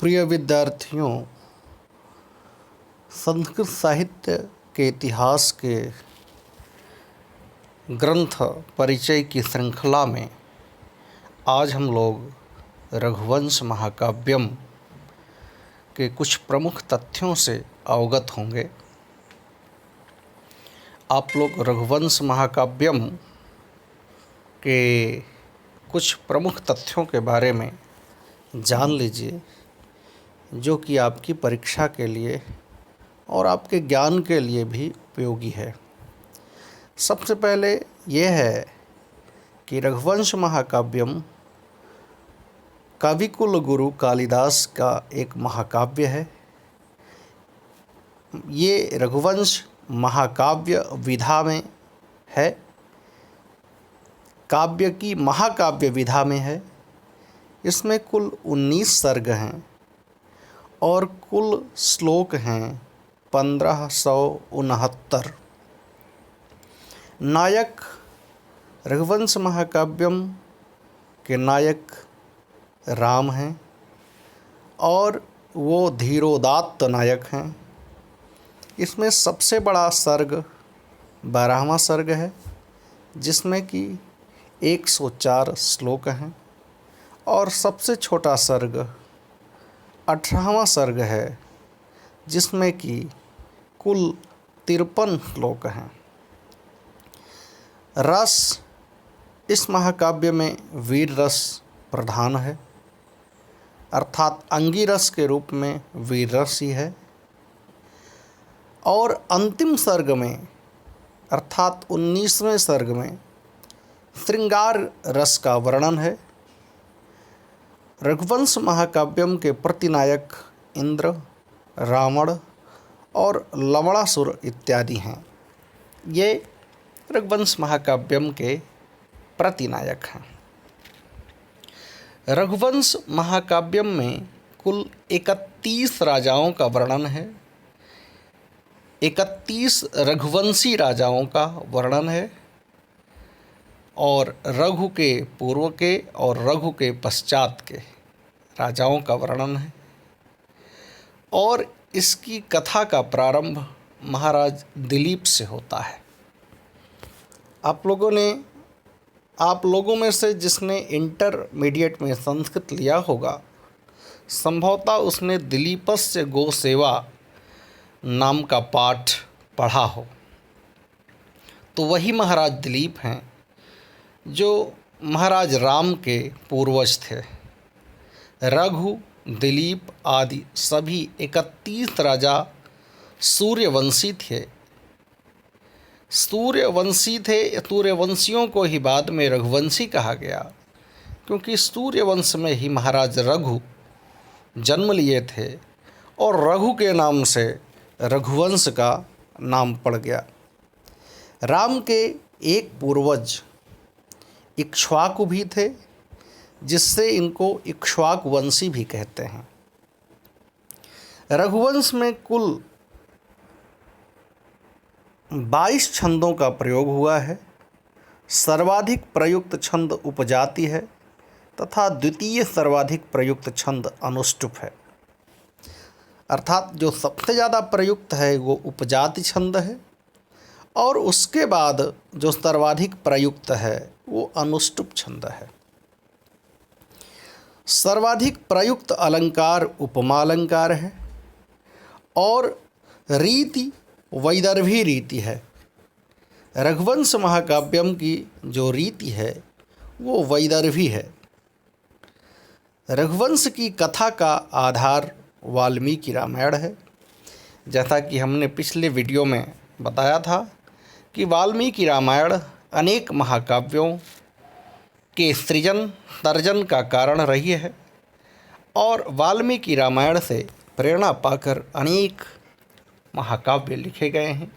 प्रिय विद्यार्थियों, संस्कृत साहित्य के इतिहास के ग्रंथ परिचय की श्रृंखला में आज हम लोग रघुवंश महाकाव्यम के कुछ प्रमुख तथ्यों से अवगत होंगे। आप लोग रघुवंश महाकाव्यम के कुछ प्रमुख तथ्यों के बारे में जान लीजिए, जो कि आपकी परीक्षा के लिए और आपके ज्ञान के लिए भी उपयोगी है। सबसे पहले यह है कि रघुवंश महाकाव्यम कविकुल गुरु कालिदास का एक महाकाव्य है। ये रघुवंश महाकाव्य विधा में है, काव्य की महाकाव्य विधा में है। इसमें कुल 19 सर्ग हैं और कुल श्लोक हैं 1569। नायक रघुवंश महाकाव्यम के नायक राम हैं और वो धीरोदात्त नायक हैं। इसमें सबसे बड़ा सर्ग 12वां सर्ग है, जिसमें कि 104 श्लोक हैं, और सबसे छोटा सर्ग 18वां सर्ग है, जिसमें कि कुल 53 श्लोक हैं। रस इस महाकाव्य में वीर रस प्रधान है, अर्थात अंगिरस के रूप में वीर रस ही है। और अंतिम सर्ग में अर्थात 19वें सर्ग में श्रृंगार रस का वर्णन है। रघुवंश महाकाव्यम के प्रतिनायक इंद्र, रावण और लवणासुर इत्यादि हैं। ये रघुवंश महाकाव्यम के प्रतिनायक हैं। रघुवंश महाकाव्यम में कुल 31 राजाओं का वर्णन है। 31 रघुवंशी राजाओं का वर्णन है और रघु के पूर्व के और रघु के पश्चात के राजाओं का वर्णन है। और इसकी कथा का प्रारंभ महाराज दिलीप से होता है। आप लोगों में से जिसने इंटरमीडिएट में संस्कृत लिया होगा, संभवतः उसने दिलीपस्य गो सेवा नाम का पाठ पढ़ा हो। तो वही महाराज दिलीप हैं जो महाराज राम के पूर्वज थे। रघु, दिलीप आदि सभी 31 राजा सूर्यवंशी थे। सूर्यवंशियों को ही बाद में रघुवंशी कहा गया, क्योंकि सूर्यवंश में ही महाराज रघु जन्म लिए थे और रघु के नाम से रघुवंश का नाम पड़ गया। राम के एक पूर्वज इक्ष्वाकु भी थे, जिससे इनको इक्ष्वाकुवंशी भी कहते हैं। रघुवंश में कुल 22 छंदों का प्रयोग हुआ है। सर्वाधिक प्रयुक्त छंद उपजाति है तथा द्वितीय सर्वाधिक प्रयुक्त छंद अनुष्टुप है। अर्थात जो सबसे ज़्यादा प्रयुक्त है वो उपजाति छंद है और उसके बाद जो सर्वाधिक प्रयुक्त है वो अनुष्टुप छंद है। सर्वाधिक प्रयुक्त अलंकार उपमालंकार है और रीति वैदर्भी रीति है। रघुवंश महाकाव्यम की जो रीति है वो वैदर्भी है। रघुवंश की कथा का आधार वाल्मीकि रामायण है। जैसा कि हमने पिछले वीडियो में बताया था कि वाल्मीकि रामायण अनेक महाकाव्यों के सृजन तर्जन का कारण रही है और वाल्मीकि रामायण से प्रेरणा पाकर अनेक महाकाव्य लिखे गए हैं,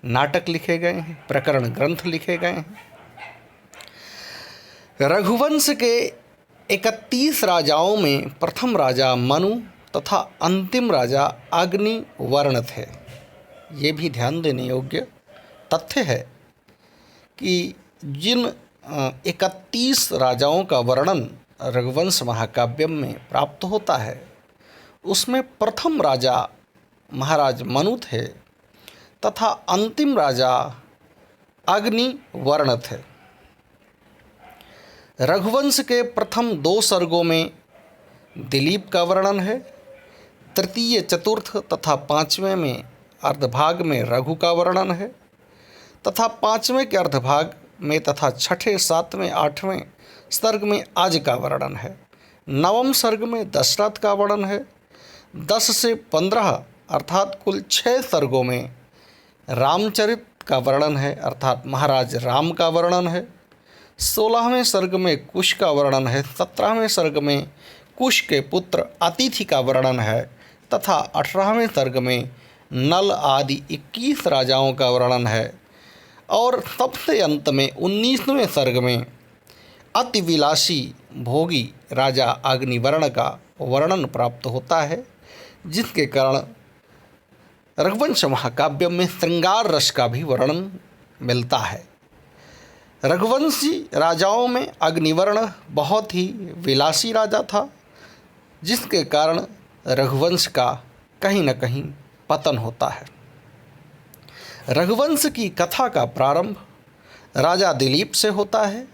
नाटक लिखे गए हैं, प्रकरण ग्रंथ लिखे गए हैं। रघुवंश के 31 राजाओं में प्रथम राजा मनु तथा अंतिम राजा अग्निवर्ण थे। ये भी ध्यान देने योग्य तथ्य है कि जिन 31 राजाओं का वर्णन रघुवंश महाकाव्यम में प्राप्त होता है, उसमें प्रथम राजा महाराज मनु थे तथा अंतिम राजा अग्निवर्ण थे। रघुवंश के प्रथम 2 सर्गों में दिलीप का वर्णन है, तृतीय, चतुर्थ तथा 5वें में अर्धभाग में रघु का वर्णन है तथा 5वें के अर्धभाग में तथा 6ठे, 7वें, 8वें सर्ग में आज का वर्णन है। 9वें सर्ग में दशरथ का वर्णन है। 10 से 15 अर्थात कुल 6 सर्गों में रामचरित का वर्णन है अर्थात महाराज राम का वर्णन है। 16वें सर्ग में कुश का वर्णन है। 17वें सर्ग में कुश के पुत्र अतिथि का वर्णन है तथा 18वें सर्ग में नल आदि 21 राजाओं का वर्णन है और सबसे अंत में 19वें सर्ग में अति विलासी भोगी राजा अग्निवर्ण का वर्णन प्राप्त होता है, जिसके कारण रघुवंश महाकाव्य में श्रृंगार रस का भी वर्णन मिलता है। रघुवंशी राजाओं में अग्निवर्ण बहुत ही विलासी राजा था, जिसके कारण रघुवंश का कहीं न कहीं पतन होता है। रघुवंश की कथा का प्रारंभ राजा दिलीप से होता है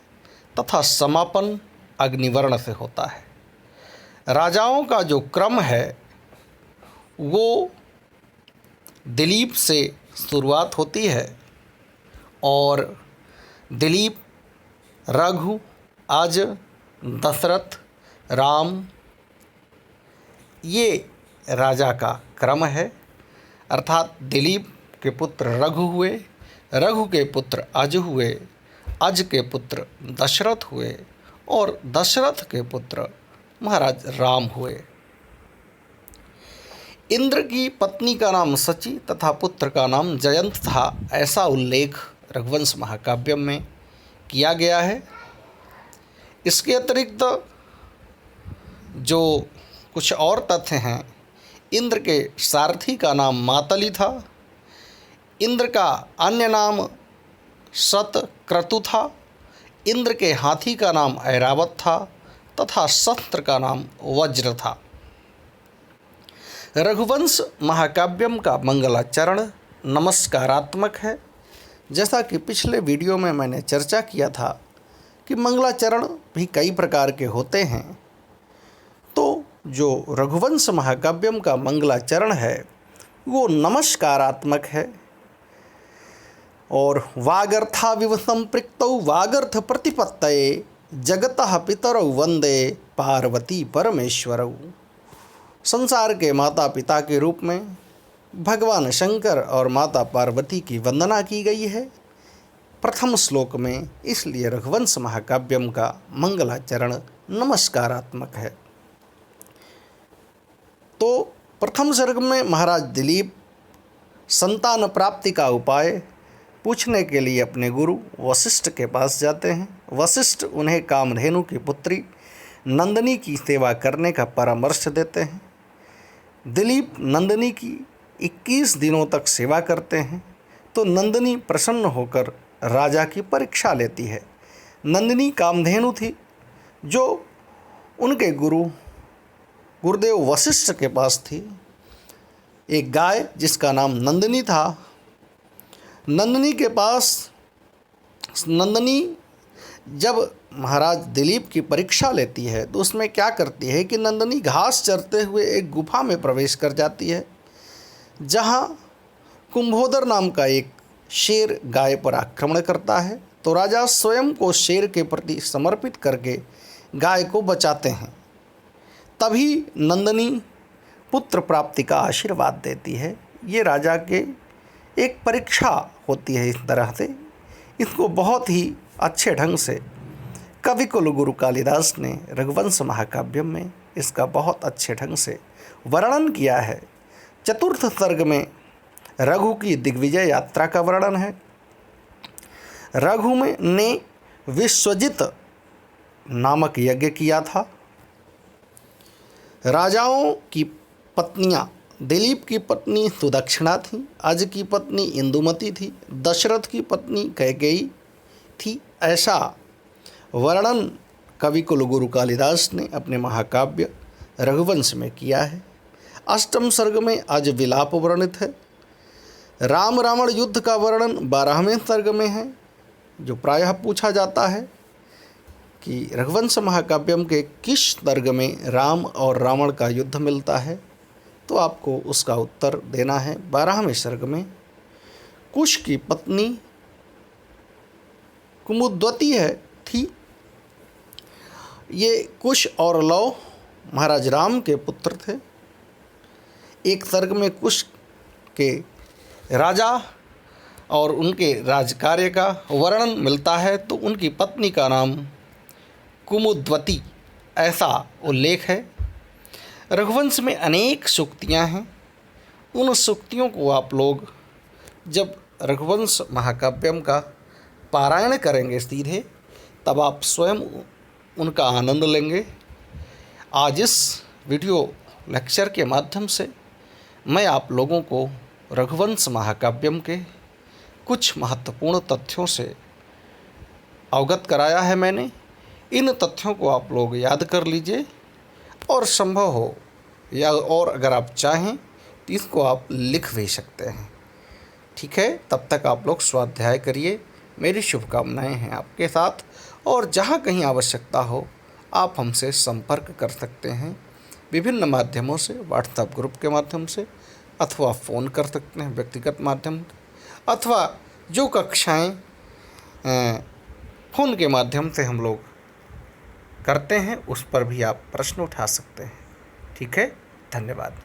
तथा समापन अग्निवर्ण से होता है। राजाओं का जो क्रम है वो दिलीप से शुरुआत होती है और दिलीप, रघु, अज, दशरथ, राम, ये राजा का क्रम है। अर्थात दिलीप के पुत्र रघु हुए, रघु के पुत्र अज हुए, अज के पुत्र दशरथ हुए और दशरथ के पुत्र महाराज राम हुए। इंद्र की पत्नी का नाम सची तथा पुत्र का नाम जयंत था, ऐसा उल्लेख रघुवंश महाकाव्य में किया गया है। इसके अतिरिक्त जो कुछ और तथ्य हैं, इंद्र के सारथी का नाम मातली था, इंद्र का अन्य नाम शतक्रतु था, इंद्र के हाथी का नाम ऐरावत था तथा शस्त्र का नाम वज्र था। रघुवंश महाकाव्यम का मंगलाचरण नमस्कारात्मक है। जैसा कि पिछले वीडियो में मैंने चर्चा किया था कि मंगलाचरण भी कई प्रकार के होते हैं, तो जो रघुवंश महाकाव्यम का मंगलाचरण है वो नमस्कारात्मक है और वागर्थाविव संपृक्तौ वागर्थ प्रतिपत्तये जगतः पितरौ वंदे पार्वती परमेश्वरौ। संसार के माता पिता के रूप में भगवान शंकर और माता पार्वती की वंदना की गई है प्रथम श्लोक में, इसलिए रघुवंश महाकाव्यम का मंगलाचरण नमस्कारात्मक है। तो प्रथम सर्ग में महाराज दिलीप संतान प्राप्ति का उपाय पूछने के लिए अपने गुरु वशिष्ठ के पास जाते हैं। वशिष्ठ उन्हें कामधेनु की पुत्री नंदिनी की सेवा करने का परामर्श देते हैं। दिलीप नंदिनी की 21 दिनों तक सेवा करते हैं तो नंदिनी प्रसन्न होकर राजा की परीक्षा लेती है। नंदिनी कामधेनु थी जो उनके गुरुदेव वशिष्ठ के पास थी। एक गाय जिसका नाम नंदिनी था। नंदिनी के पास नंदिनी जब महाराज दिलीप की परीक्षा लेती है तो उसमें क्या करती है कि नंदिनी घास चरते हुए एक गुफा में प्रवेश कर जाती है, जहाँ कुंभोदर नाम का एक शेर गाय पर आक्रमण करता है। तो राजा स्वयं को शेर के प्रति समर्पित करके गाय को बचाते हैं। तभी नंदिनी पुत्र प्राप्ति का आशीर्वाद देती है। ये राजा के एक परीक्षा होती है। इस तरह से इसको बहुत ही अच्छे ढंग से कवि कुलगुरु कालिदास ने रघुवंश महाकाव्यम में इसका बहुत अच्छे ढंग से वर्णन किया है। चतुर्थ सर्ग में रघु की दिग्विजय यात्रा का वर्णन है। रघु ने विश्वजित नामक यज्ञ किया था। राजाओं की पत्नियां दिलीप की पत्नी सुदक्षिणा थी, अज की पत्नी इंदुमती थी, दशरथ की पत्नी कैकेयी थी। ऐसा वर्णन कवि कुलगुरु कालिदास ने अपने महाकाव्य रघुवंश में किया है। अष्टम सर्ग में आज विलाप वर्णित है। राम रावण युद्ध का वर्णन 12वें सर्ग में है, जो प्रायः पूछा जाता है कि रघुवंश महाकाव्यम के किस सर्ग में राम और रावण का युद्ध मिलता है, तो आपको उसका उत्तर देना है 12वें सर्ग में। कुश की पत्नी कुमुद्वती थी। ये कुश और लव महाराज राम के पुत्र थे। एक सर्ग में कुश के राजा और उनके राजकार्य का वर्णन मिलता है, तो उनकी पत्नी का नाम कुमुद्वती ऐसा उल्लेख है। रघुवंश में अनेक सूक्तियाँ हैं। उन सूक्तियों को आप लोग जब रघुवंश महाकाव्यम का पारायण करेंगे सीधे, तब आप स्वयं उनका आनंद लेंगे। आज इस वीडियो लेक्चर के माध्यम से मैं आप लोगों को रघुवंश महाकाव्यम के कुछ महत्वपूर्ण तथ्यों से अवगत कराया है मैंने। इन तथ्यों को आप लोग याद कर लीजिए और संभव हो या और अगर आप चाहें तो इसको आप लिख भी सकते हैं। ठीक है, तब तक आप लोग स्वाध्याय करिए। मेरी शुभकामनाएं हैं आपके साथ, और जहाँ कहीं आवश्यकता हो आप हमसे संपर्क कर सकते हैं विभिन्न माध्यमों से, व्हाट्सएप ग्रुप के माध्यम से, अथवा फ़ोन कर सकते हैं व्यक्तिगत माध्यम, अथवा जो कक्षाएं फ़ोन के माध्यम से हम लोग करते हैं उस पर भी आप प्रश्न उठा सकते हैं। ठीक है, धन्यवाद।